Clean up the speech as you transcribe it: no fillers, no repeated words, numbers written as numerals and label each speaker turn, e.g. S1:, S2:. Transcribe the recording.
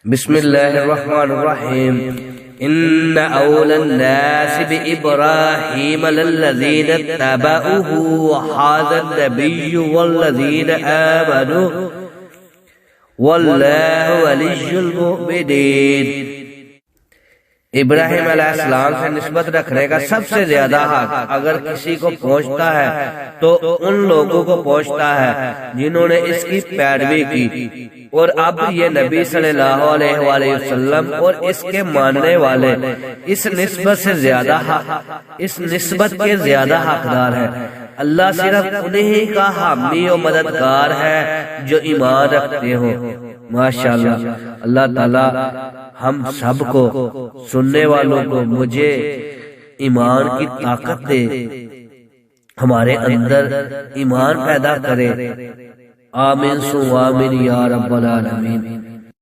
S1: बिस्मिल्लाहिर्रहमानिर्रहीम। इन्ना औलन्नास बिइब्राहीम लल्लज़ीना तबऊहु व हाज़न नबिय्यु वल्लज़ीना आमनु वल्लाहु वलियुल मुमिनीन। इब्राहिम अलैहिस्सलाम से निस्बत रखने का सबसे ज्यादा हक अगर किसी को पहुंचता है तो उन लोगों को पहुंचता है जिन्होंने इसकी पैरवी की, और अब ये नबी सल्लल्लाहु अलैहि वसल्लम और इसके मानने वाले इस निस्बत से ज्यादा इस निस्बत के ज्यादा हकदार है। अल्लाह सिर्फ उन्हीं का हामी और मददगार है जो ईमान रखते हो। माशाअल्लाह, अल्लाह ताला हम सबको, सुनने वालों को, मुझे ईमान की ताकत दे, हमारे अंदर ईमान पैदा करे। आमीन सु आमीन या रब्बल आलमीन।